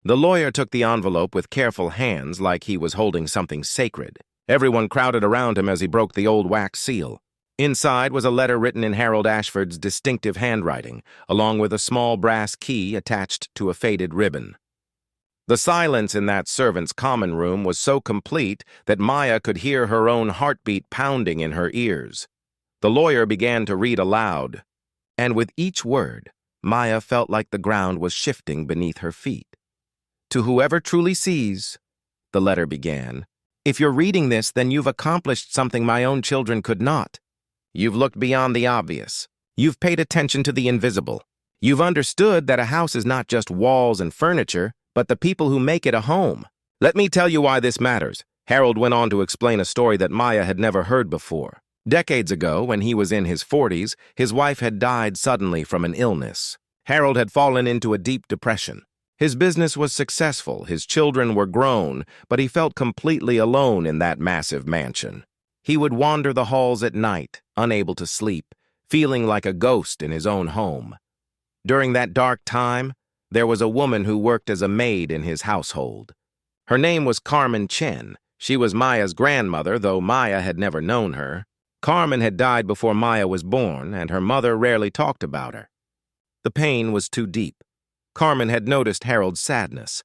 The lawyer took the envelope with careful hands like he was holding something sacred. Everyone crowded around him as he broke the old wax seal. Inside was a letter written in Harold Ashford's distinctive handwriting, along with a small brass key attached to a faded ribbon. The silence in that servants' common room was so complete that Maya could hear her own heartbeat pounding in her ears. The lawyer began to read aloud, and with each word, Maya felt like the ground was shifting beneath her feet. To whoever truly sees, the letter began, if you're reading this, then you've accomplished something my own children could not. You've looked beyond the obvious. You've paid attention to the invisible. You've understood that a house is not just walls and furniture, but the people who make it a home. Let me tell you why this matters. Harold went on to explain a story that Maya had never heard before. Decades ago, when he was in his 40s, his wife had died suddenly from an illness. Harold had fallen into a deep depression. His business was successful, his children were grown, but he felt completely alone in that massive mansion. He would wander the halls at night, unable to sleep, feeling like a ghost in his own home. During that dark time, there was a woman who worked as a maid in his household. Her name was Carmen Chen. She was Maya's grandmother, though Maya had never known her. Carmen had died before Maya was born, and her mother rarely talked about her. The pain was too deep. Carmen had noticed Harold's sadness.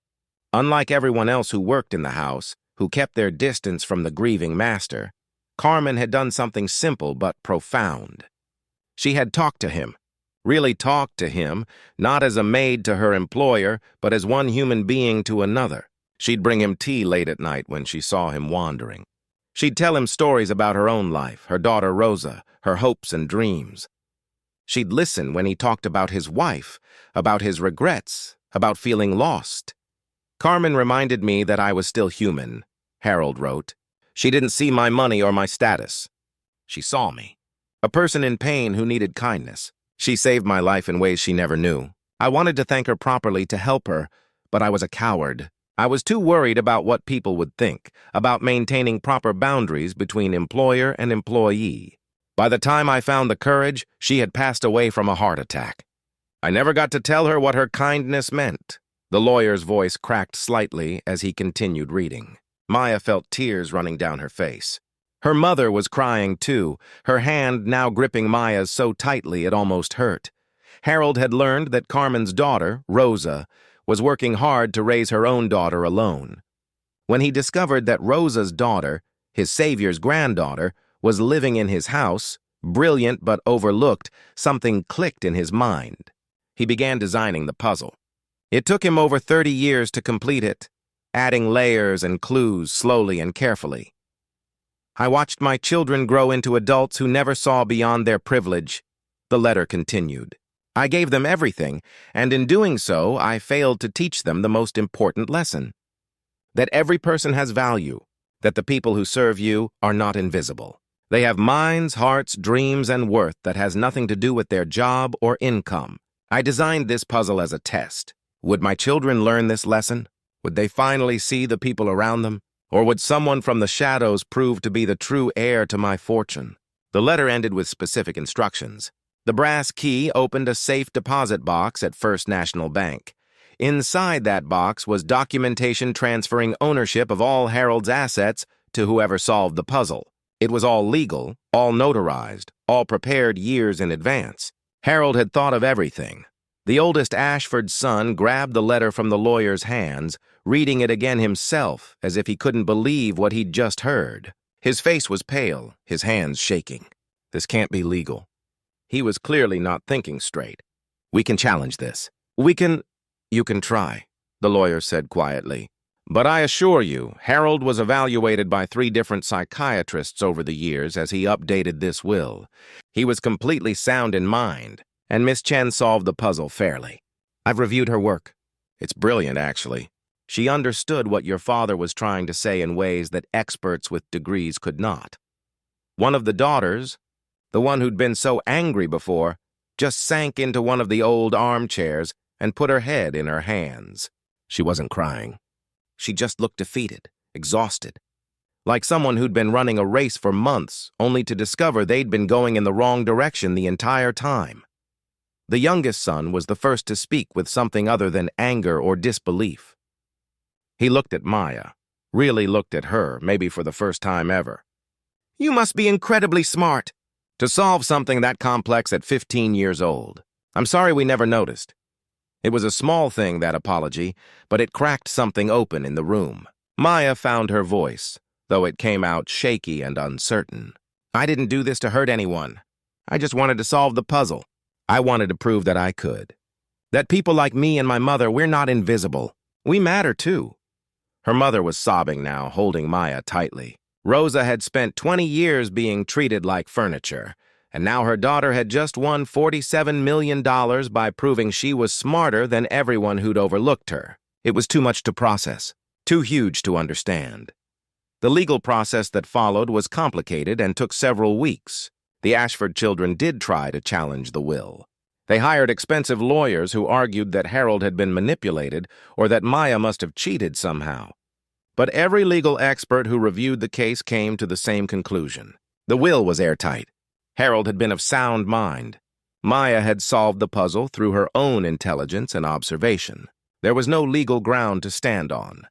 Unlike everyone else who worked in the house, who kept their distance from the grieving master, Carmen had done something simple but profound. She had talked to him, really talked to him, not as a maid to her employer, but as one human being to another. She'd bring him tea late at night when she saw him wandering. She'd tell him stories about her own life, her daughter Rosa, her hopes and dreams. She'd listen when he talked about his wife, about his regrets, about feeling lost. Carmen reminded me that I was still human, Harold wrote. She didn't see my money or my status. She saw me, a person in pain who needed kindness. She saved my life in ways she never knew. I wanted to thank her properly to help her, but I was a coward. I was too worried about what people would think, about maintaining proper boundaries between employer and employee. By the time I found the courage, she had passed away from a heart attack. I never got to tell her what her kindness meant. The lawyer's voice cracked slightly as he continued reading. Maya felt tears running down her face. Her mother was crying too, her hand now gripping Maya's so tightly it almost hurt. Harold had learned that Carmen's daughter, Rosa, was working hard to raise her own daughter alone. When he discovered that Rosa's daughter, his savior's granddaughter, was living in his house, brilliant but overlooked, something clicked in his mind. He began designing the puzzle. It took him over 30 years to complete it, adding layers and clues slowly and carefully. I watched my children grow into adults who never saw beyond their privilege. The letter continued. I gave them everything, and in doing so, I failed to teach them the most important lesson. That every person has value, that the people who serve you are not invisible. They have minds, hearts, dreams, and worth that has nothing to do with their job or income. I designed this puzzle as a test. Would my children learn this lesson? Would they finally see the people around them? Or would someone from the shadows prove to be the true heir to my fortune? The letter ended with specific instructions. The brass key opened a safe deposit box at First National Bank. Inside that box was documentation transferring ownership of all Harold's assets to whoever solved the puzzle. It was all legal, all notarized, all prepared years in advance. Harold had thought of everything. The oldest Ashford son grabbed the letter from the lawyer's hands, reading it again himself as if he couldn't believe what he'd just heard. His face was pale, his hands shaking. This can't be legal. He was clearly not thinking straight. We can challenge this. You can try, the lawyer said quietly. But I assure you, Harold was evaluated by 3 different psychiatrists over the years as he updated this will. He was completely sound in mind, and Miss Chen solved the puzzle fairly. I've reviewed her work. It's brilliant, actually. She understood what your father was trying to say in ways that experts with degrees could not. One of the daughters, the one who'd been so angry before, just sank into one of the old armchairs and put her head in her hands. She wasn't crying. She just looked defeated, exhausted, like someone who'd been running a race for months, only to discover they'd been going in the wrong direction the entire time. The youngest son was the first to speak with something other than anger or disbelief. He looked at Maya, really looked at her, maybe for the first time ever. "You must be incredibly smart to solve something that complex at 15 years old. I'm sorry we never noticed." It was a small thing, that apology, but it cracked something open in the room. Maya found her voice, though it came out shaky and uncertain. "I didn't do this to hurt anyone. I just wanted to solve the puzzle. I wanted to prove that I could. That people like me and my mother, we're not invisible. We matter too." Her mother was sobbing now, holding Maya tightly. Rosa had spent 20 years being treated like furniture, and now her daughter had just won $47 million by proving she was smarter than everyone who'd overlooked her. It was too much to process, too huge to understand. The legal process that followed was complicated and took several weeks. The Ashford children did try to challenge the will. They hired expensive lawyers who argued that Harold had been manipulated or that Maya must have cheated somehow. But every legal expert who reviewed the case came to the same conclusion. The will was airtight. Harold had been of sound mind. Maya had solved the puzzle through her own intelligence and observation. There was no legal ground to stand on.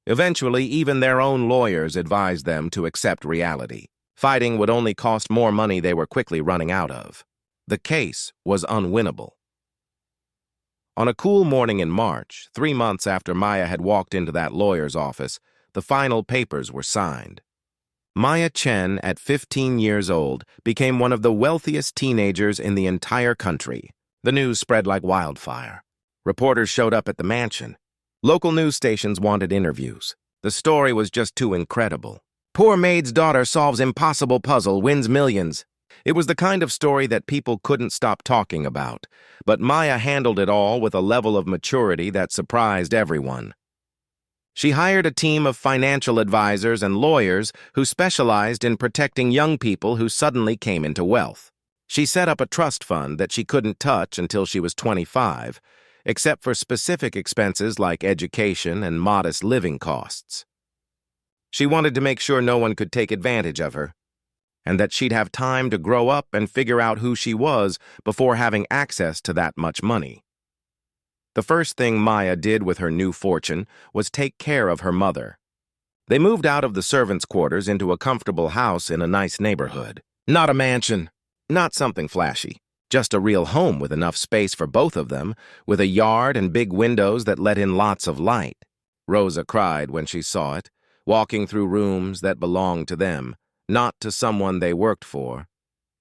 Eventually, even their own lawyers advised them to accept reality. Fighting would only cost more money they were quickly running out of. The case was unwinnable. On a cool morning in March, 3 months after Maya had walked into that lawyer's office, the final papers were signed. Maya Chen, at 15 years old, became one of the wealthiest teenagers in the entire country. The news spread like wildfire. Reporters showed up at the mansion. Local news stations wanted interviews. The story was just too incredible. "Poor Maid's daughter solves impossible puzzle, wins millions." It was the kind of story that people couldn't stop talking about, but Maya handled it all with a level of maturity that surprised everyone. She hired a team of financial advisors and lawyers who specialized in protecting young people who suddenly came into wealth. She set up a trust fund that she couldn't touch until she was 25, except for specific expenses like education and modest living costs. She wanted to make sure no one could take advantage of her, and that she'd have time to grow up and figure out who she was before having access to that much money. The first thing Maya did with her new fortune was take care of her mother. They moved out of the servants' quarters into a comfortable house in a nice neighborhood. Not a mansion, not something flashy, just a real home with enough space for both of them, with a yard and big windows that let in lots of light. Rosa cried when she saw it, walking through rooms that belonged to them, not to someone they worked for.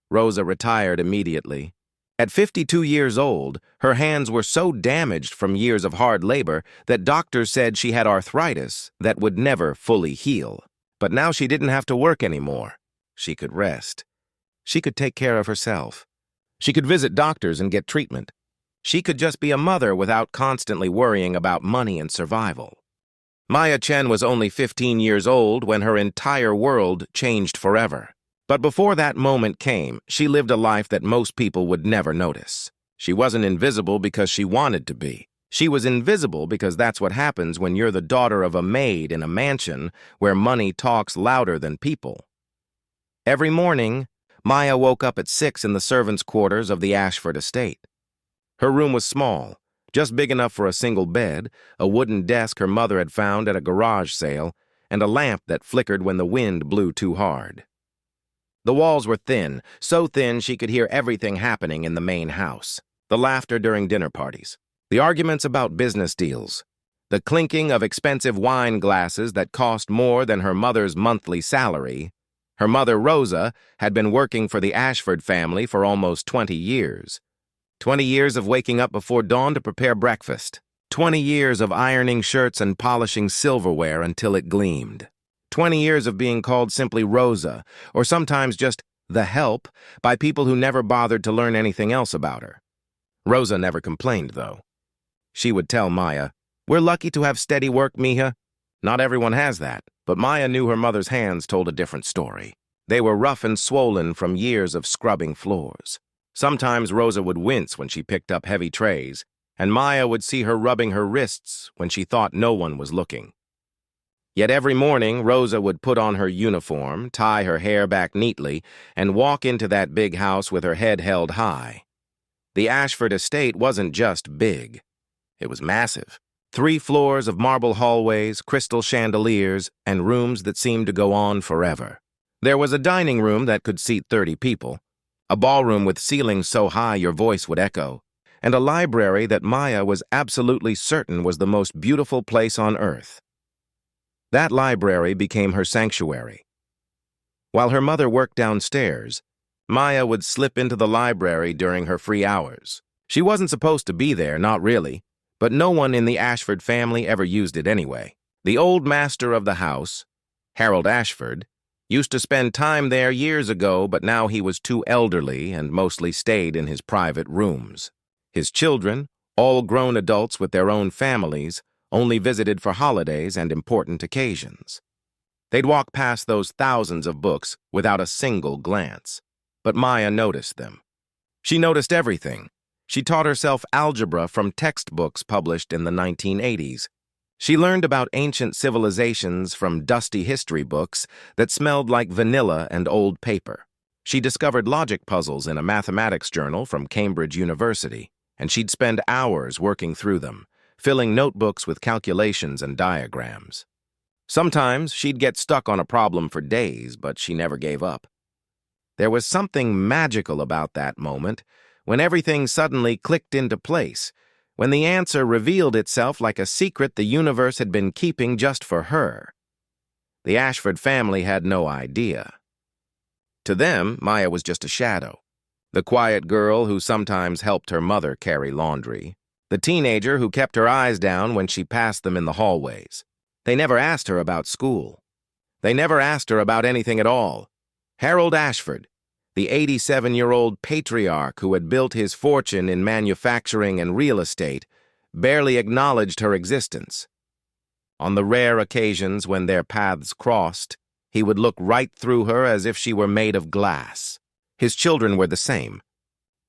Rosa retired immediately. At 52 years old, her hands were so damaged from years of hard labor that doctors said she had arthritis that would never fully heal. But now she didn't have to work anymore. She could rest. She could take care of herself. She could visit doctors and get treatment. She could just be a mother without constantly worrying about money and survival. Maya Chen was only 15 years old when her entire world changed forever. But before that moment came, she lived a life that most people would never notice. She wasn't invisible because she wanted to be. She was invisible because that's what happens when you're the daughter of a maid in a mansion where money talks louder than people. Every morning, Maya woke up at 6 in the servants' quarters of the Ashford estate. Her room was small, just big enough for a single bed, a wooden desk her mother had found at a garage sale, and a lamp that flickered when the wind blew too hard. The walls were thin, so thin she could hear everything happening in the main house. The laughter during dinner parties, the arguments about business deals, the clinking of expensive wine glasses that cost more than her mother's monthly salary. Her mother, Rosa, had been working for the Ashford family for almost 20 years. 20 years of waking up before dawn to prepare breakfast. 20 years of ironing shirts and polishing silverware until it gleamed. 20 years of being called simply Rosa, or sometimes just the help, by people who never bothered to learn anything else about her. Rosa never complained, though. She would tell Maya, "We're lucky to have steady work, mija." Not everyone has that, but Maya knew her mother's hands told a different story. They were rough and swollen from years of scrubbing floors. Sometimes Rosa would wince when she picked up heavy trays, and Maya would see her rubbing her wrists when she thought no one was looking. Yet every morning, Rosa would put on her uniform, tie her hair back neatly, and walk into that big house with her head held high. The Ashford estate wasn't just big. It was massive. 3 floors of marble hallways, crystal chandeliers, and rooms that seemed to go on forever. There was a dining room that could seat 30 people, a ballroom with ceilings so high your voice would echo, and a library that Maya was absolutely certain was the most beautiful place on earth. That library became her sanctuary. While her mother worked downstairs, Maya would slip into the library during her free hours. She wasn't supposed to be there, not really, but no one in the Ashford family ever used it anyway. The old master of the house, Harold Ashford, used to spend time there years ago, but now he was too elderly and mostly stayed in his private rooms. His children, all grown adults with their own families, only visited for holidays and important occasions. They'd walk past those thousands of books without a single glance, but Maya noticed them. She noticed everything. She taught herself algebra from textbooks published in the 1980s. She learned about ancient civilizations from dusty history books that smelled like vanilla and old paper. She discovered logic puzzles in a mathematics journal from Cambridge University, and she'd spend hours working through them, filling notebooks with calculations and diagrams. Sometimes she'd get stuck on a problem for days, but she never gave up. There was something magical about that moment, when everything suddenly clicked into place, when the answer revealed itself like a secret the universe had been keeping just for her. The Ashford family had no idea. To them, Maya was just a shadow. The quiet girl who sometimes helped her mother carry laundry. The teenager who kept her eyes down when she passed them in the hallways. They never asked her about school. They never asked her about anything at all. Harold Ashford, the 87-year-old patriarch who had built his fortune in manufacturing and real estate, barely acknowledged her existence. On the rare occasions when their paths crossed, he would look right through her as if she were made of glass. His children were the same.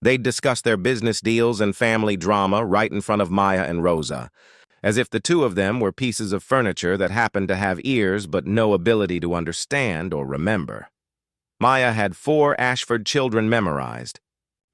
They'd discuss their business deals and family drama right in front of Maya and Rosa, as if the two of them were pieces of furniture that happened to have ears but no ability to understand or remember. Maya had 4 Ashford children memorized.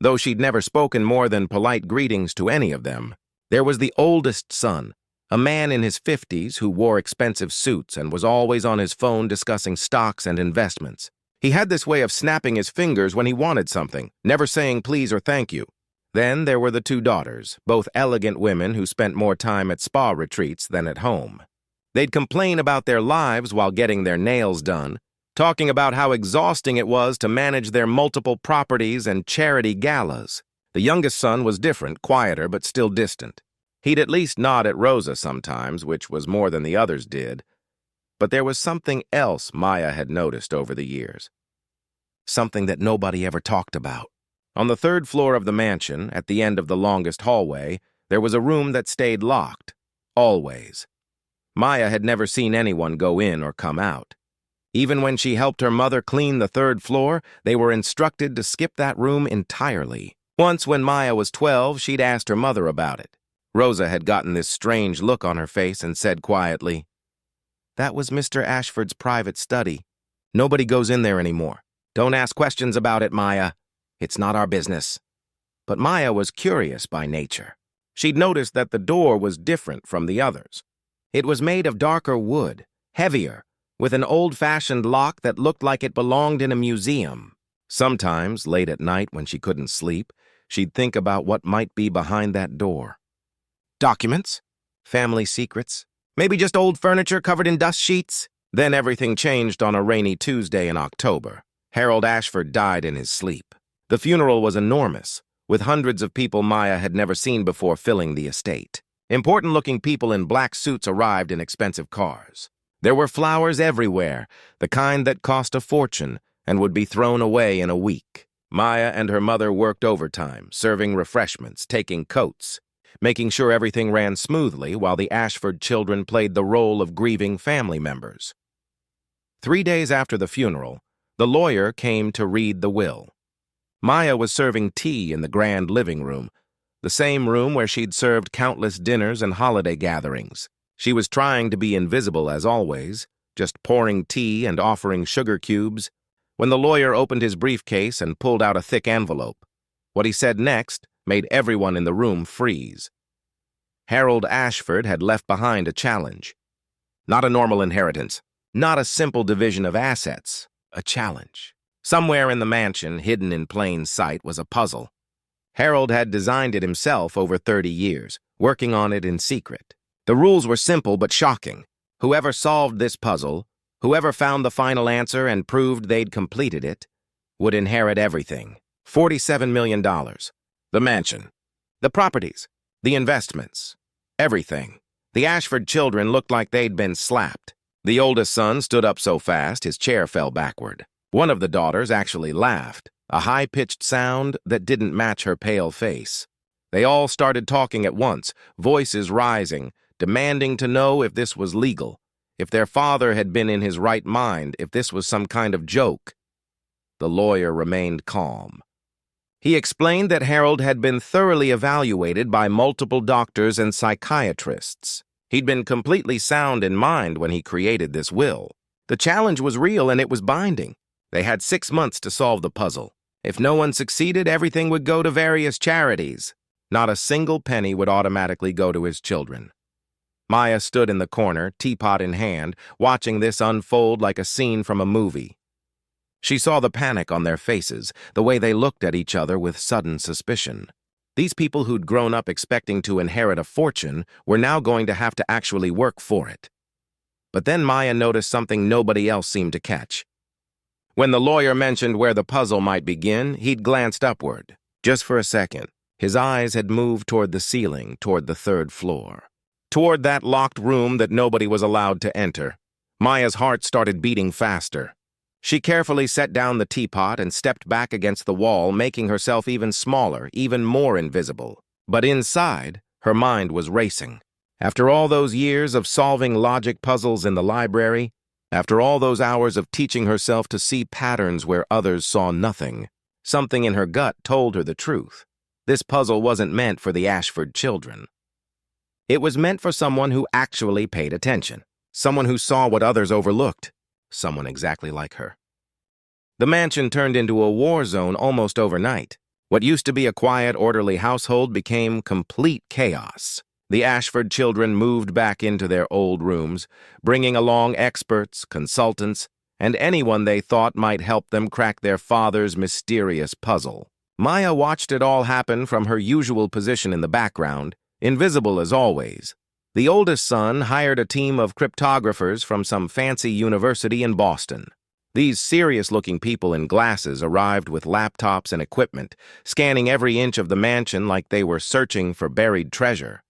Though she'd never spoken more than polite greetings to any of them, there was the oldest son, a man in his 50s who wore expensive suits and was always on his phone discussing stocks and investments. He had this way of snapping his fingers when he wanted something, never saying please or thank you. Then there were the 2 daughters, both elegant women who spent more time at spa retreats than at home. They'd complain about their lives while getting their nails done, talking about how exhausting it was to manage their multiple properties and charity galas. The youngest son was different, quieter, but still distant. He'd at least nod at Rosa sometimes, which was more than the others did. But there was something else Maya had noticed over the years. Something that nobody ever talked about. On the 3rd floor of the mansion, at the end of the longest hallway, there was a room that stayed locked, always. Maya had never seen anyone go in or come out. Even when she helped her mother clean the 3rd floor, they were instructed to skip that room entirely. Once when Maya was 12, she'd asked her mother about it. Rosa had gotten this strange look on her face and said quietly, "That was Mr. Ashford's private study. Nobody goes in there anymore. Don't ask questions about it, Maya. It's not our business." But Maya was curious by nature. She'd noticed that the door was different from the others. It was made of darker wood, heavier, with an old-fashioned lock that looked like it belonged in a museum. Sometimes, late at night when she couldn't sleep, she'd think about what might be behind that door. Documents? Family secrets? Maybe just old furniture covered in dust sheets? Then everything changed on a rainy Tuesday in October. Harold Ashford died in his sleep. The funeral was enormous, with hundreds of people Maya had never seen before filling the estate. Important-looking people in black suits arrived in expensive cars. There were flowers everywhere, the kind that cost a fortune and would be thrown away in a week. Maya and her mother worked overtime, serving refreshments, taking coats, making sure everything ran smoothly while the Ashford children played the role of grieving family members. 3 days after the funeral, the lawyer came to read the will. Maya was serving tea in the grand living room, the same room where she'd served countless dinners and holiday gatherings. She was trying to be invisible as always, just pouring tea and offering sugar cubes, when the lawyer opened his briefcase and pulled out a thick envelope. What he said next made everyone in the room freeze. Harold Ashford had left behind a challenge. Not a normal inheritance, not a simple division of assets, a challenge. Somewhere in the mansion, hidden in plain sight, was a puzzle. Harold had designed it himself over 30 years, working on it in secret. The rules were simple but shocking. Whoever solved this puzzle, whoever found the final answer and proved they'd completed it, would inherit everything. $47 million. The mansion. The properties. The investments. Everything. The Ashford children looked like they'd been slapped. The oldest son stood up so fast his chair fell backward. One of the daughters actually laughed, a high-pitched sound that didn't match her pale face. They all started talking at once, voices rising, demanding to know if this was legal, if their father had been in his right mind, if this was some kind of joke. The lawyer remained calm. He explained that Harold had been thoroughly evaluated by multiple doctors and psychiatrists. He'd been completely sound in mind when he created this will. The challenge was real and it was binding. They had 6 months to solve the puzzle. If no one succeeded, everything would go to various charities. Not a single penny would automatically go to his children. Maya stood in the corner, teapot in hand, watching this unfold like a scene from a movie. She saw the panic on their faces, the way they looked at each other with sudden suspicion. These people who'd grown up expecting to inherit a fortune were now going to have to actually work for it. But then Maya noticed something nobody else seemed to catch. When the lawyer mentioned where the puzzle might begin, he'd glanced upward. Just for a second, his eyes had moved toward the ceiling, toward the 3rd floor. Toward that locked room that nobody was allowed to enter. Maya's heart started beating faster. She carefully set down the teapot and stepped back against the wall, making herself even smaller, even more invisible. But inside, her mind was racing. After all those years of solving logic puzzles in the library, after all those hours of teaching herself to see patterns where others saw nothing, something in her gut told her the truth. This puzzle wasn't meant for the Ashford children. It was meant for someone who actually paid attention, someone who saw what others overlooked. Someone exactly like her. The mansion turned into a war zone almost overnight. What used to be a quiet, orderly household became complete chaos. The Ashford children moved back into their old rooms, bringing along experts, consultants, and anyone they thought might help them crack their father's mysterious puzzle. Maya watched it all happen from her usual position in the background, invisible as always. The oldest son hired a team of cryptographers from some fancy university in Boston. These serious-looking people in glasses arrived with laptops and equipment, scanning every inch of the mansion like they were searching for buried treasure.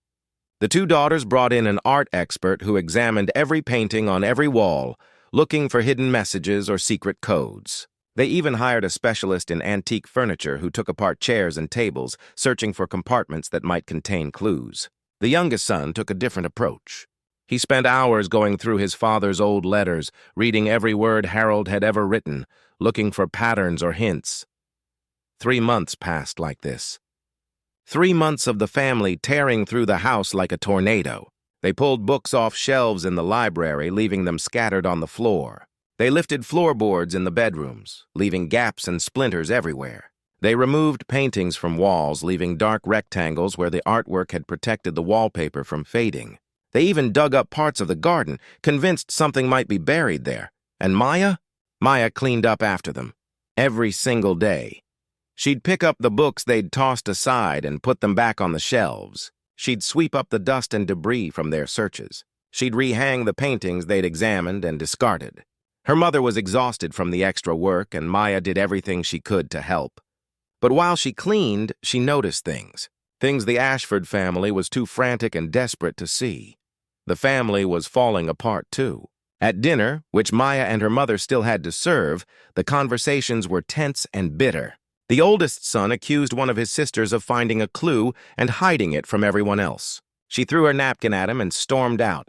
The 2 daughters brought in an art expert who examined every painting on every wall, looking for hidden messages or secret codes. They even hired a specialist in antique furniture who took apart chairs and tables, searching for compartments that might contain clues. The youngest son took a different approach. He spent hours going through his father's old letters, reading every word Harold had ever written, looking for patterns or hints. 3 months passed like this. 3 months of the family tearing through the house like a tornado. They pulled books off shelves in the library, leaving them scattered on the floor. They lifted floorboards in the bedrooms, leaving gaps and splinters everywhere. They removed paintings from walls, leaving dark rectangles where the artwork had protected the wallpaper from fading. They even dug up parts of the garden, convinced something might be buried there. And Maya? Maya cleaned up after them. Every single day. She'd pick up the books they'd tossed aside and put them back on the shelves. She'd sweep up the dust and debris from their searches. She'd rehang the paintings they'd examined and discarded. Her mother was exhausted from the extra work, and Maya did everything she could to help. But while she cleaned, she noticed things the Ashford family was too frantic and desperate to see. The family was falling apart, too. At dinner, which Maya and her mother still had to serve, the conversations were tense and bitter. The oldest son accused one of his sisters of finding a clue and hiding it from everyone else. She threw her napkin at him and stormed out.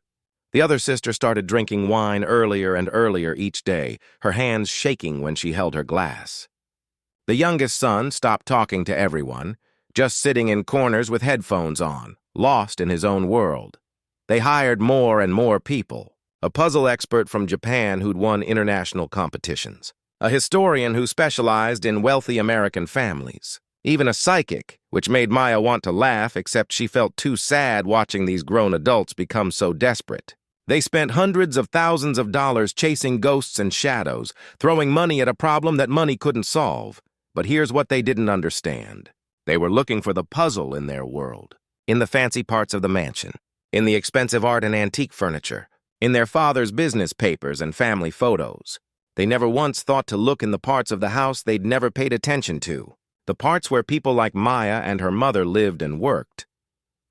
The other sister started drinking wine earlier and earlier each day, her hands shaking when she held her glass. The youngest son stopped talking to everyone, just sitting in corners with headphones on, lost in his own world. They hired more and more people, a puzzle expert from Japan who'd won international competitions, a historian who specialized in wealthy American families. even a psychic, which made Maya want to laugh, except she felt too sad watching these grown adults become so desperate. They spent hundreds of thousands of dollars chasing ghosts and shadows, throwing money at a problem that money couldn't solve. But here's what they didn't understand. They were looking for the puzzle in their world, in the fancy parts of the mansion, in the expensive art and antique furniture, in their father's business papers and family photos. They never once thought to look in the parts of the house they'd never paid attention to, the parts where people like Maya and her mother lived and worked.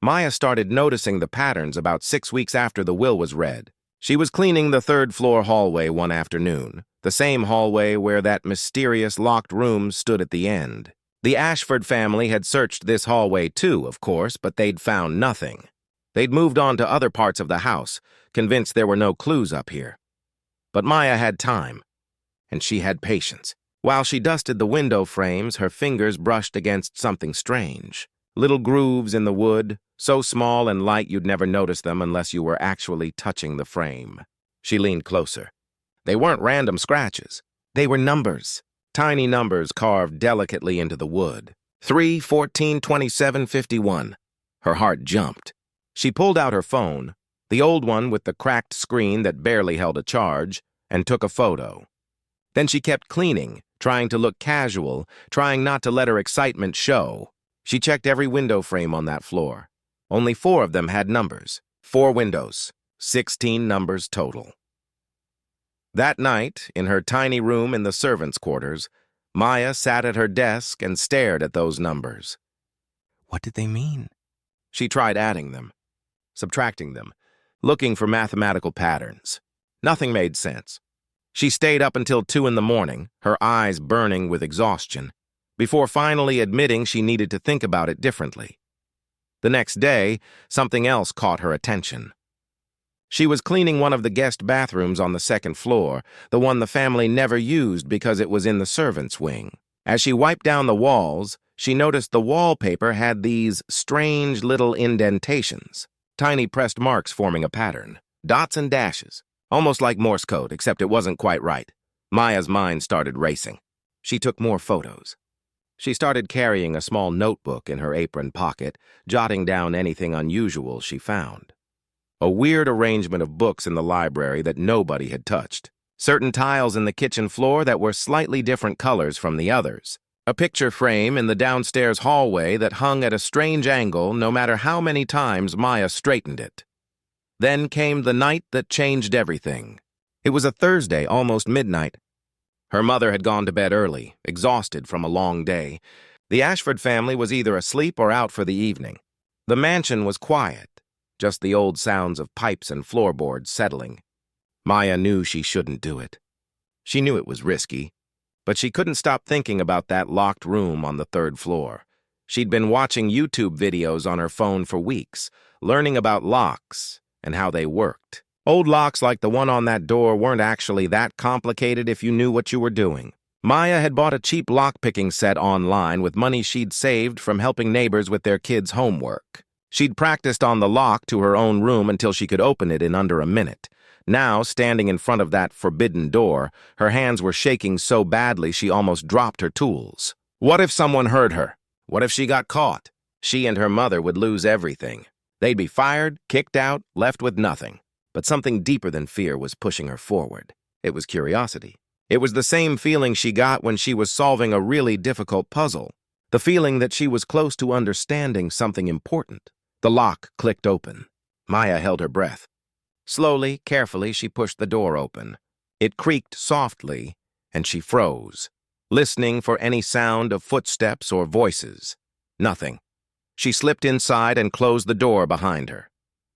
Maya started noticing the patterns about 6 weeks after the will was read. She was cleaning the third-floor hallway one afternoon, the same hallway where that mysterious locked room stood at the end. The Ashford family had searched this hallway too, of course, but they'd found nothing. They'd moved on to other parts of the house, convinced there were no clues up here. But Maya had time, and she had patience. While she dusted the window frames, her fingers brushed against something strange. Little grooves in the wood, so small and light you'd never notice them unless you were actually touching the frame. She leaned closer. They weren't random scratches. They were numbers. Tiny numbers carved delicately into the wood. 3, 14, 27, 51. Her heart jumped. She pulled out her phone, the old one with the cracked screen that barely held a charge, and took a photo. Then she kept cleaning, trying to look casual, trying not to let her excitement show. She checked every window frame on that floor. Only 4 of them had numbers. 4 windows. 16 numbers total. That night, in her tiny room in the servants' quarters, Maya sat at her desk and stared at those numbers. What did they mean? She tried adding them, subtracting them, looking for mathematical patterns. Nothing made sense. She stayed up until 2 in the morning, her eyes burning with exhaustion, before finally admitting she needed to think about it differently. The next day, something else caught her attention. She was cleaning one of the guest bathrooms on the 2nd floor, the one the family never used because it was in the servants' wing. As she wiped down the walls, she noticed the wallpaper had these strange little indentations, tiny pressed marks forming a pattern, dots and dashes, almost like Morse code, except it wasn't quite right. Maya's mind started racing. She took more photos. She started carrying a small notebook in her apron pocket, jotting down anything unusual she found. A weird arrangement of books in the library that nobody had touched. Certain tiles in the kitchen floor that were slightly different colors from the others. A picture frame in the downstairs hallway that hung at a strange angle no matter how many times Maya straightened it. Then came the night that changed everything. It was a Thursday, almost midnight. Her mother had gone to bed early, exhausted from a long day. The Ashford family was either asleep or out for the evening. The mansion was quiet, just the old sounds of pipes and floorboards settling. Maya knew she shouldn't do it. She knew it was risky, but she couldn't stop thinking about that locked room on the 3rd floor. She'd been watching YouTube videos on her phone for weeks, learning about locks and how they worked. Old locks like the one on that door weren't actually that complicated if you knew what you were doing. Maya had bought a cheap lock-picking set online with money she'd saved from helping neighbors with their kids' homework. She'd practiced on the lock to her own room until she could open it in under a minute. Now, standing in front of that forbidden door, her hands were shaking so badly she almost dropped her tools. What if someone heard her? What if she got caught? She and her mother would lose everything. They'd be fired, kicked out, left with nothing. But something deeper than fear was pushing her forward. It was curiosity. It was the same feeling she got when she was solving a really difficult puzzle. The feeling that she was close to understanding something important. The lock clicked open. Maya held her breath. Slowly, carefully, she pushed the door open. It creaked softly, and she froze, listening for any sound of footsteps or voices. Nothing. She slipped inside and closed the door behind her.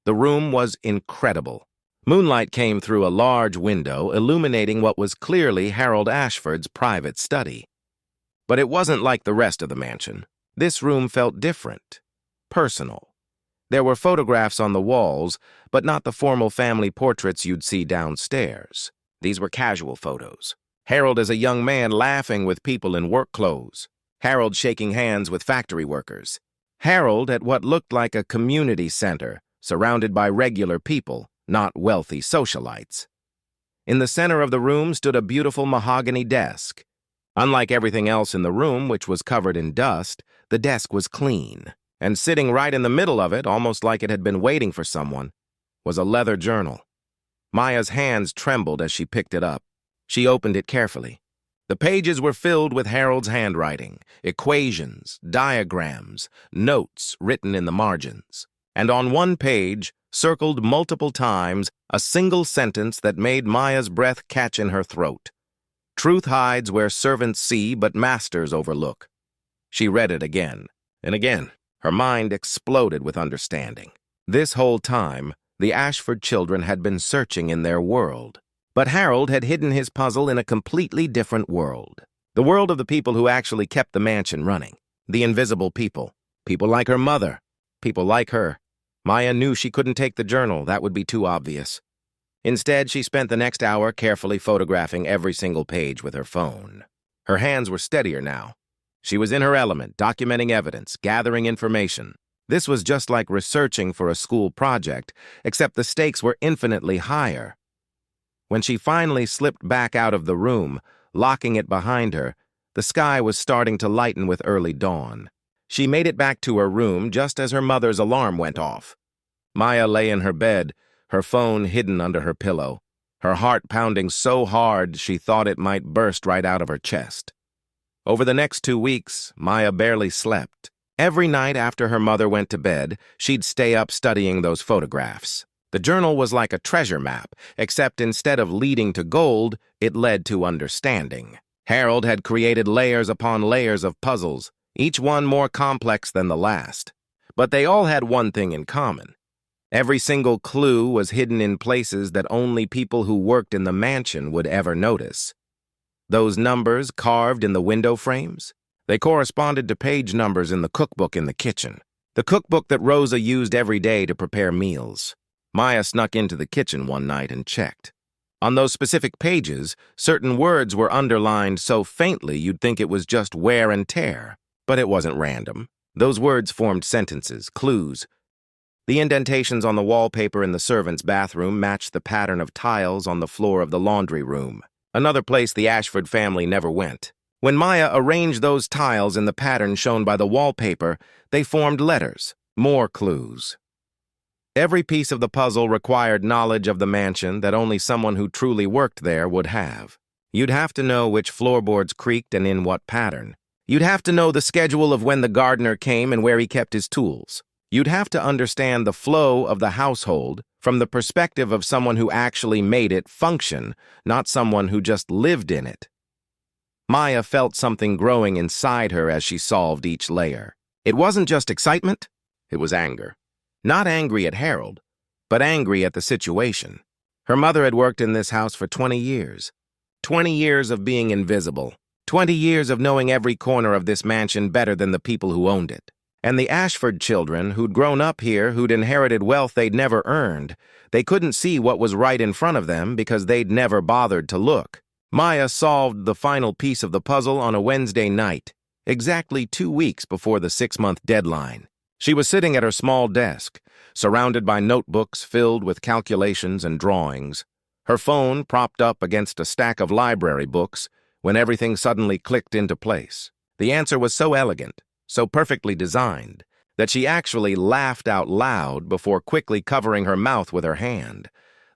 The room was incredible. Moonlight came through a large window, illuminating what was clearly Harold Ashford's private study. But it wasn't like the rest of the mansion. This room felt different, personal. There were photographs on the walls, but not the formal family portraits you'd see downstairs. These were casual photos. Harold as a young man laughing with people in work clothes. Harold shaking hands with factory workers. Harold at what looked like a community center, surrounded by regular people, not wealthy socialites. In the center of the room stood a beautiful mahogany desk. Unlike everything else in the room, which was covered in dust, the desk was clean, and sitting right in the middle of it, almost like it had been waiting for someone, was a leather journal. Maya's hands trembled as she picked it up. She opened it carefully. The pages were filled with Harold's handwriting, equations, diagrams, notes written in the margins. And on one page, circled multiple times, a single sentence that made Maya's breath catch in her throat. Truth hides where servants see, but masters overlook. She read it again and again. Her mind exploded with understanding. This whole time, the Ashford children had been searching in their world. But Harold had hidden his puzzle in a completely different world. The world of the people who actually kept the mansion running. The invisible people. People like her mother. People like her. Maya knew she couldn't take the journal. That would be too obvious. Instead, she spent the next hour carefully photographing every single page with her phone. Her hands were steadier now. She was in her element, documenting evidence, gathering information. This was just like researching for a school project, except the stakes were infinitely higher. When she finally slipped back out of the room, locking it behind her, the sky was starting to lighten with early dawn. She made it back to her room just as her mother's alarm went off. Maya lay in her bed, her phone hidden under her pillow, her heart pounding so hard she thought it might burst right out of her chest. Over the next 2 weeks, Maya barely slept. Every night after her mother went to bed, she'd stay up studying those photographs. The journal was like a treasure map, except instead of leading to gold, it led to understanding. Harold had created layers upon layers of puzzles, each one more complex than the last. But they all had one thing in common. Every single clue was hidden in places that only people who worked in the mansion would ever notice. Those numbers carved in the window frames? They corresponded to page numbers in the cookbook in the kitchen. The cookbook that Rosa used every day to prepare meals. Maya snuck into the kitchen one night and checked. On those specific pages, certain words were underlined so faintly you'd think it was just wear and tear. But it wasn't random. Those words formed sentences, clues. The indentations on the wallpaper in the servants' bathroom matched the pattern of tiles on the floor of the laundry room, another place the Ashford family never went. When Maya arranged those tiles in the pattern shown by the wallpaper, they formed letters, more clues. Every piece of the puzzle required knowledge of the mansion that only someone who truly worked there would have. You'd have to know which floorboards creaked and in what pattern. You'd have to know the schedule of when the gardener came and where he kept his tools. You'd have to understand the flow of the household from the perspective of someone who actually made it function, not someone who just lived in it. Maya felt something growing inside her as she solved each layer. It wasn't just excitement, it was anger. Not angry at Harold, but angry at the situation. Her mother had worked in this house for 20 years. 20 years of being invisible. 20 years of knowing every corner of this mansion better than the people who owned it. And the Ashford children, who'd grown up here, who'd inherited wealth they'd never earned, they couldn't see what was right in front of them because they'd never bothered to look. Maya solved the final piece of the puzzle on a Wednesday night, exactly 2 weeks before the 6-month deadline. She was sitting at her small desk, surrounded by notebooks filled with calculations and drawings, her phone propped up against a stack of library books, when everything suddenly clicked into place. The answer was so elegant, so perfectly designed, that she actually laughed out loud before quickly covering her mouth with her hand.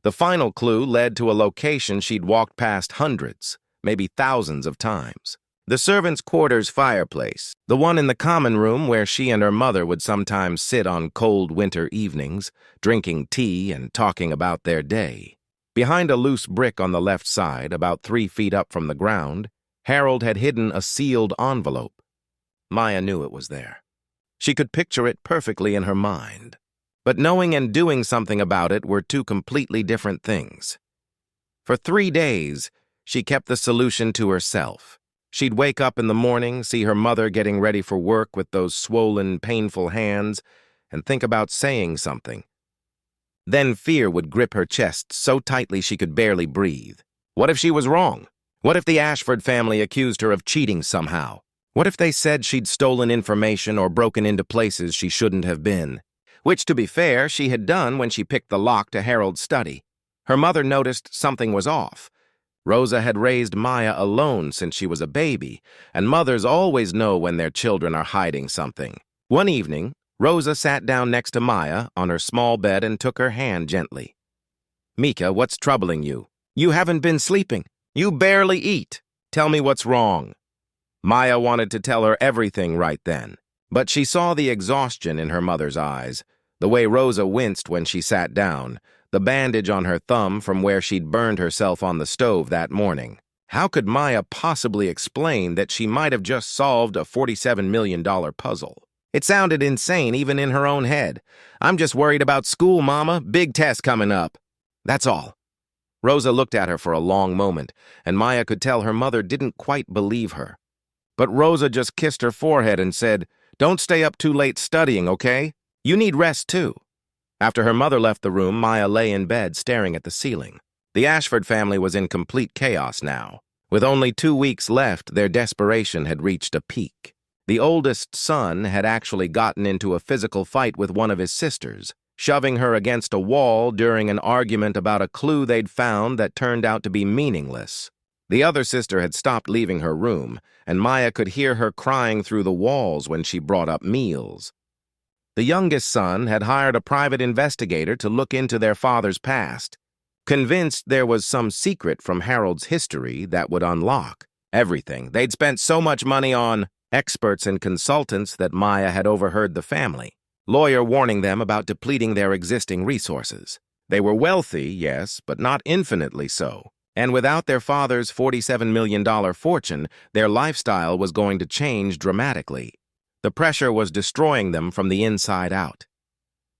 The final clue led to a location she'd walked past hundreds, maybe thousands of times. The servants' quarters fireplace, the one in the common room where she and her mother would sometimes sit on cold winter evenings, drinking tea and talking about their day. Behind a loose brick on the left side, about 3 feet up from the ground, Harold had hidden a sealed envelope. Maya knew it was there. She could picture it perfectly in her mind. But knowing and doing something about it were two completely different things. For 3 days, she kept the solution to herself. She'd wake up in the morning, see her mother getting ready for work with those swollen, painful hands, and think about saying something. Then fear would grip her chest so tightly she could barely breathe. What if she was wrong? What if the Ashford family accused her of cheating somehow? What if they said she'd stolen information or broken into places she shouldn't have been? Which, to be fair, she had done when she picked the lock to Harold's study. Her mother noticed something was off. Rosa had raised Maya alone since she was a baby, and mothers always know when their children are hiding something. One evening, Rosa sat down next to Maya on her small bed and took her hand gently. "Mika, what's troubling you? You haven't been sleeping. You barely eat. Tell me what's wrong." Maya wanted to tell her everything right then, but she saw the exhaustion in her mother's eyes, the way Rosa winced when she sat down, the bandage on her thumb from where she'd burned herself on the stove that morning. How could Maya possibly explain that she might have just solved a $47 million puzzle? It sounded insane even in her own head. "I'm just worried about school, Mama. Big test coming up. That's all." Rosa looked at her for a long moment, and Maya could tell her mother didn't quite believe her. But Rosa just kissed her forehead and said, "Don't stay up too late studying, okay? You need rest too." After her mother left the room, Maya lay in bed staring at the ceiling. The Ashford family was in complete chaos now. With only 2 weeks left, their desperation had reached a peak. The oldest son had actually gotten into a physical fight with one of his sisters, shoving her against a wall during an argument about a clue they'd found that turned out to be meaningless. The other sister had stopped leaving her room, and Maya could hear her crying through the walls when she brought up meals. The youngest son had hired a private investigator to look into their father's past, convinced there was some secret from Harold's history that would unlock everything. They'd spent so much money on experts and consultants that Maya had overheard the family lawyer warning them about depleting their existing resources. They were wealthy, yes, but not infinitely so. And without their father's $47 million fortune, their lifestyle was going to change dramatically. The pressure was destroying them from the inside out.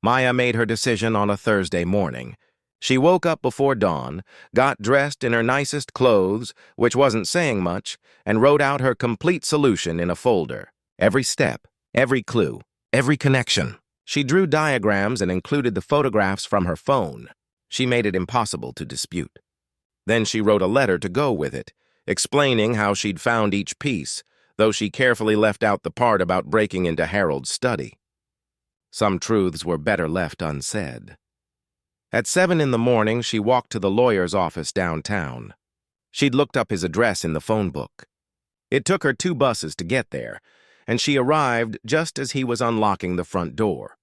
Maya made her decision on a Thursday morning. She woke up before dawn, got dressed in her nicest clothes, which wasn't saying much, and wrote out her complete solution in a folder. Every step, every clue, every connection. She drew diagrams and included the photographs from her phone. She made it impossible to dispute. Then she wrote a letter to go with it, explaining how she'd found each piece, though she carefully left out the part about breaking into Harold's study. Some truths were better left unsaid. At 7 in the morning, she walked to the lawyer's office downtown. She'd looked up his address in the phone book. It took her 2 buses to get there, and she arrived just as he was unlocking the front door.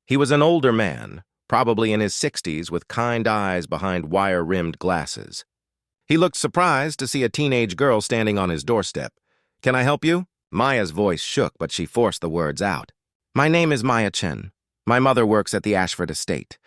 He was an older man, probably in his 60s, with kind eyes behind wire-rimmed glasses. He looked surprised to see a teenage girl standing on his doorstep. "Can I help you?" Maya's voice shook, but she forced the words out. "My name is Maya Chen. My mother works at the Ashford estate.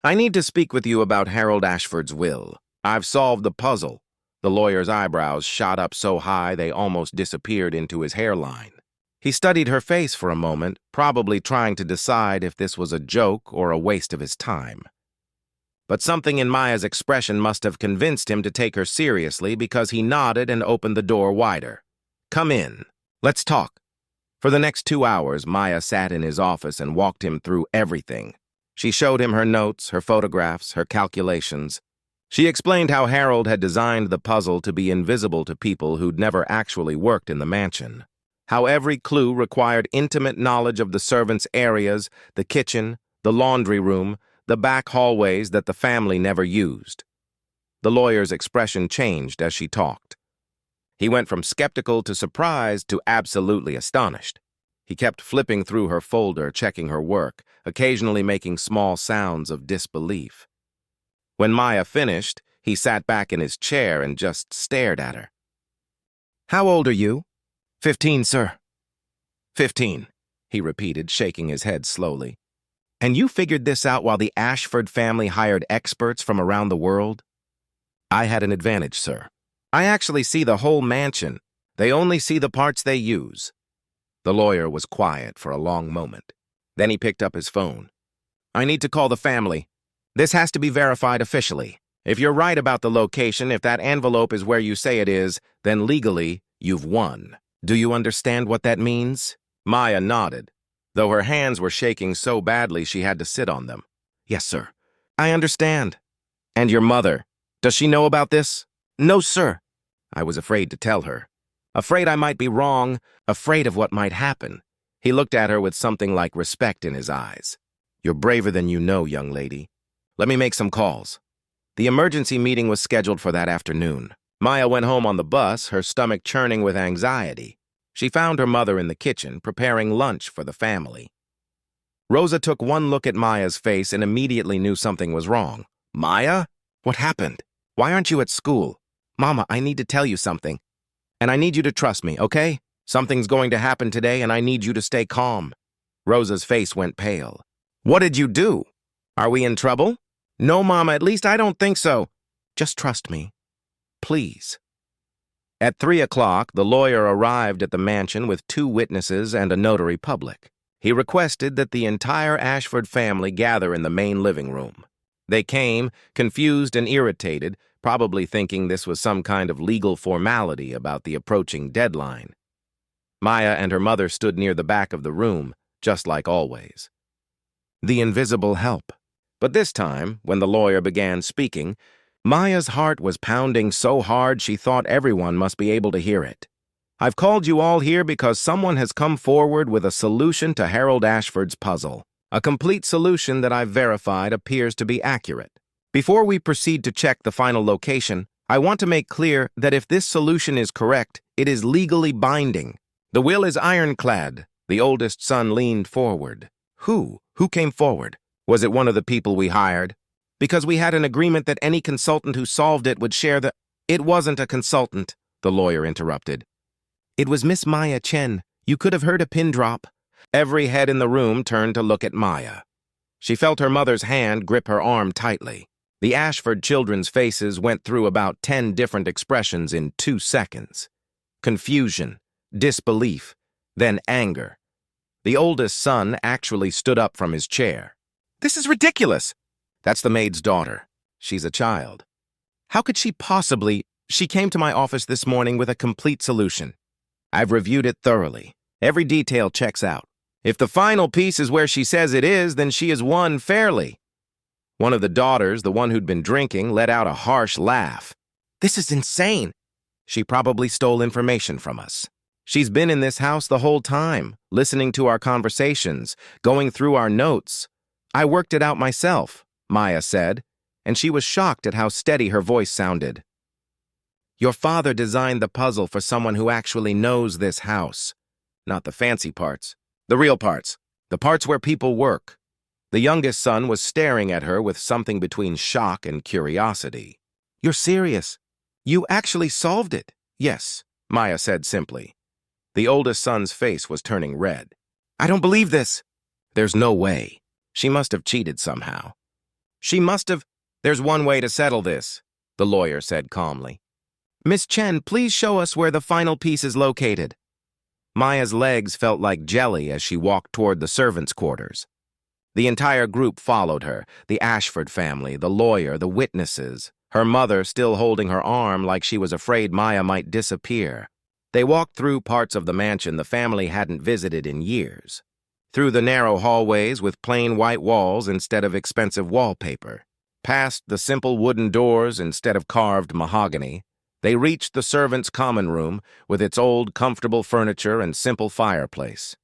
I need to speak with you about Harold Ashford's will. I've solved the puzzle." The lawyer's eyebrows shot up so high they almost disappeared into his hairline. He studied her face for a moment, probably trying to decide if this was a joke or a waste of his time. But something in Maya's expression must have convinced him to take her seriously, because he nodded and opened the door wider. "Come in. Let's talk." For the next 2 hours, Maya sat in his office and walked him through everything. She showed him her notes, her photographs, her calculations. She explained how Harold had designed the puzzle to be invisible to people who'd never actually worked in the mansion. How every clue required intimate knowledge of the servants' areas, the kitchen, the laundry room, the back hallways that the family never used. The lawyer's expression changed as she talked. He went from skeptical to surprised to absolutely astonished. He kept flipping through her folder, checking her work, occasionally making small sounds of disbelief. When Maya finished, he sat back in his chair and just stared at her. "How old are you?" "15, sir." "15," he repeated, shaking his head slowly. "And you figured this out while the Ashford family hired experts from around the world?" "I had an advantage, sir. I actually see the whole mansion. They only see the parts they use." The lawyer was quiet for a long moment. Then he picked up his phone. "I need to call the family. This has to be verified officially. If you're right about the location, if that envelope is where you say it is, then legally, you've won. Do you understand what that means?" Maya nodded, though her hands were shaking so badly she had to sit on them. "Yes, sir. I understand." "And your mother, does she know about this?" "No, sir." "I was afraid to tell her. Afraid I might be wrong, afraid of what might happen." He looked at her with something like respect in his eyes. "You're braver than you know, young lady. Let me make some calls." The emergency meeting was scheduled for that afternoon. Maya went home on the bus, her stomach churning with anxiety. She found her mother in the kitchen, preparing lunch for the family. Rosa took one look at Maya's face and immediately knew something was wrong. "Maya? What happened? Why aren't you at school?" "Mama, I need to tell you something. And I need you to trust me, okay? Something's going to happen today and I need you to stay calm." Rosa's face went pale. "What did you do? Are we in trouble?" "No, Mama, at least I don't think so. Just trust me. Please." At 3 o'clock, the lawyer arrived at the mansion with 2 witnesses and a notary public. He requested that the entire Ashford family gather in the main living room. They came, confused and irritated, probably thinking this was some kind of legal formality about the approaching deadline. Maya and her mother stood near the back of the room, just like always. The invisible help. But this time, when the lawyer began speaking, Maya's heart was pounding so hard she thought everyone must be able to hear it. "I've called you all here because someone has come forward with a solution to Harold Ashford's puzzle. A complete solution that I've verified appears to be accurate. Before we proceed to check the final location, I want to make clear that if this solution is correct, it is legally binding. The will is ironclad." The oldest son leaned forward. Who came forward? Was it one of the people we hired? Because we had an agreement that any consultant who solved it would share the— "It wasn't a consultant," the lawyer interrupted. "It was Miss Maya Chen. You could have heard a pin drop." Every head in the room turned to look at Maya. She felt her mother's hand grip her arm tightly. The Ashford children's faces went through about 10 different expressions in 2 seconds. Confusion, disbelief, then anger. The oldest son actually stood up from his chair. "This is ridiculous!" "That's the maid's daughter. She's a child." "How could she possibly— She came to my office this morning with a complete solution. I've reviewed it thoroughly. Every detail checks out. If the final piece is where she says it is, then she has won fairly." One of the daughters, the one who'd been drinking, let out a harsh laugh. "This is insane. She probably stole information from us. She's been in this house the whole time, listening to our conversations, going through our notes. I worked it out myself," Maya said, and she was shocked at how steady her voice sounded. "Your father designed the puzzle for someone who actually knows this house. Not the fancy parts. The real parts. The parts where people work." The youngest son was staring at her with something between shock and curiosity. "You're serious? You actually solved it?" "Yes," Maya said simply. The oldest son's face was turning red. "I don't believe this." "There's no way. She must have cheated somehow." "She must have— There's one way to settle this," the lawyer said calmly. "Miss Chen, please show us where the final piece is located." Maya's legs felt like jelly as she walked toward the servants' quarters. The entire group followed her, the Ashford family, the lawyer, the witnesses, her mother still holding her arm like she was afraid Maya might disappear. They walked through parts of the mansion the family hadn't visited in years, through the narrow hallways with plain white walls instead of expensive wallpaper, past the simple wooden doors instead of carved mahogany. They reached the servants' common room with its old, comfortable furniture and simple fireplace.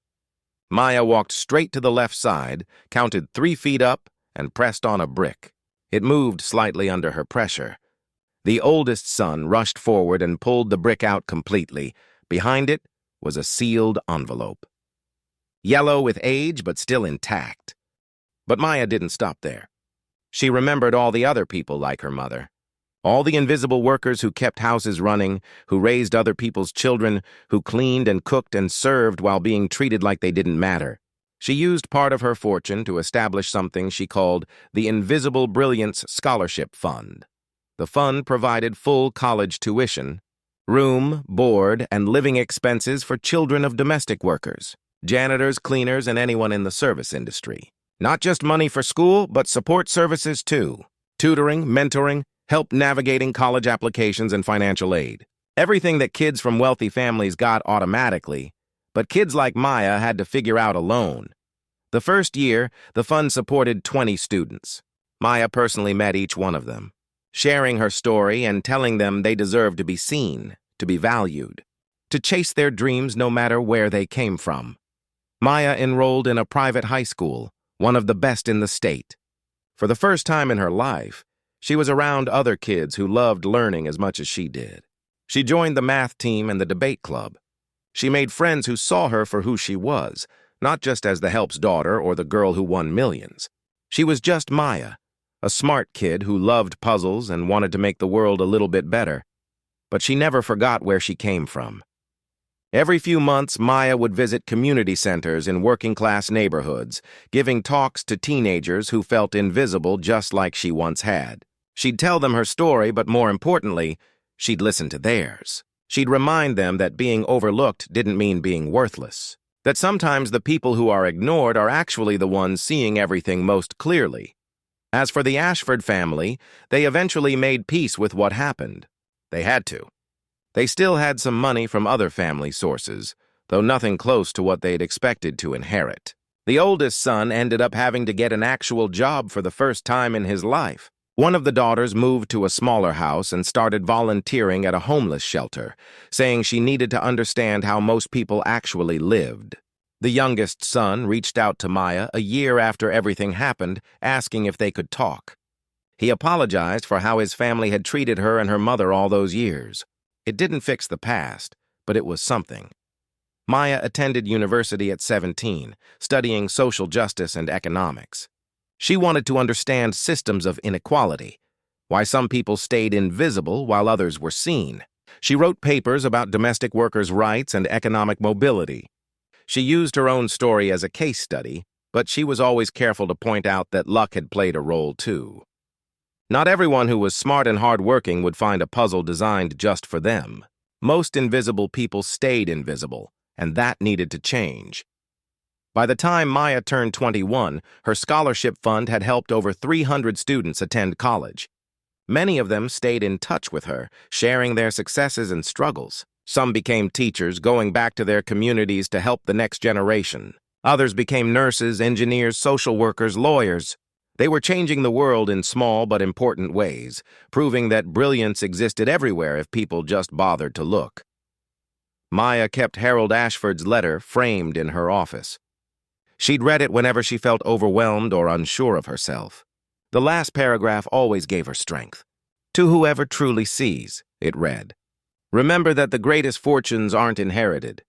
Maya walked straight to the left side, counted 3 feet up, and pressed on a brick. It moved slightly under her pressure. The oldest son rushed forward and pulled the brick out completely. Behind it was a sealed envelope. Yellow with age, but still intact. But Maya didn't stop there. She remembered all the other people like her mother. All the invisible workers who kept houses running, who raised other people's children, who cleaned and cooked and served while being treated like they didn't matter. She used part of her fortune to establish something she called the Invisible Brilliance Scholarship Fund. The fund provided full college tuition, room, board, and living expenses for children of domestic workers, janitors, cleaners, and anyone in the service industry. Not just money for school, but support services too. Tutoring, mentoring, help navigating college applications and financial aid. Everything that kids from wealthy families got automatically, but kids like Maya had to figure out alone. The first year, the fund supported 20 students. Maya personally met each one of them, sharing her story and telling them they deserved to be seen, to be valued, to chase their dreams no matter where they came from. Maya enrolled in a private high school, one of the best in the state. For the first time in her life, She was around other kids who loved learning as much as she did. She joined the math team and the debate club. She made friends who saw her for who she was, not just as the help's daughter or the girl who won millions. She was just Maya, a smart kid who loved puzzles and wanted to make the world a little bit better. But she never forgot where she came from. Every few months, Maya would visit community centers in working-class neighborhoods, giving talks to teenagers who felt invisible just like she once had. She'd tell them her story, but more importantly, she'd listen to theirs. She'd remind them that being overlooked didn't mean being worthless, that sometimes the people who are ignored are actually the ones seeing everything most clearly. As for the Ashford family, they eventually made peace with what happened. They had to. They still had some money from other family sources, though nothing close to what they'd expected to inherit. The oldest son ended up having to get an actual job for the first time in his life. One of the daughters moved to a smaller house and started volunteering at a homeless shelter, saying she needed to understand how most people actually lived. The youngest son reached out to Maya a year after everything happened, asking if they could talk. He apologized for how his family had treated her and her mother all those years. It didn't fix the past, but it was something. Maya attended university at 17, studying social justice and economics. She wanted to understand systems of inequality, why some people stayed invisible while others were seen. She wrote papers about domestic workers' rights and economic mobility. She used her own story as a case study, but she was always careful to point out that luck had played a role too. Not everyone who was smart and hardworking would find a puzzle designed just for them. Most invisible people stayed invisible, and that needed to change. By the time Maya turned 21, her scholarship fund had helped over 300 students attend college. Many of them stayed in touch with her, sharing their successes and struggles. Some became teachers, going back to their communities to help the next generation. Others became nurses, engineers, social workers, lawyers. They were changing the world in small but important ways, proving that brilliance existed everywhere if people just bothered to look. Maya kept Harold Ashford's letter framed in her office. She'd read it whenever she felt overwhelmed or unsure of herself. The last paragraph always gave her strength. "To whoever truly sees," it read. "Remember that the greatest fortunes aren't inherited.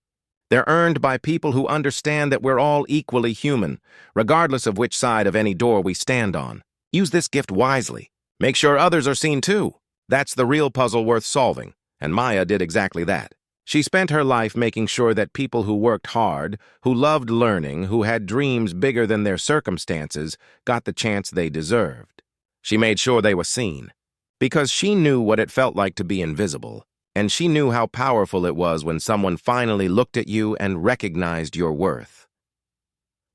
They're earned by people who understand that we're all equally human, regardless of which side of any door we stand on. Use this gift wisely. Make sure others are seen too. That's the real puzzle worth solving." And Maya did exactly that. She spent her life making sure that people who worked hard, who loved learning, who had dreams bigger than their circumstances, got the chance they deserved. She made sure they were seen, because she knew what it felt like to be invisible. And she knew how powerful it was when someone finally looked at you and recognized your worth.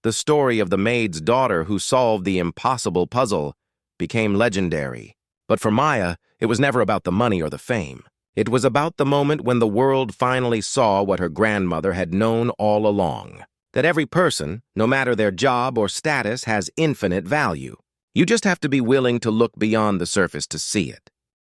The story of the maid's daughter who solved the impossible puzzle became legendary. But for Maya, it was never about the money or the fame. It was about the moment when the world finally saw what her grandmother had known all along, that every person, no matter their job or status, has infinite value. You just have to be willing to look beyond the surface to see it.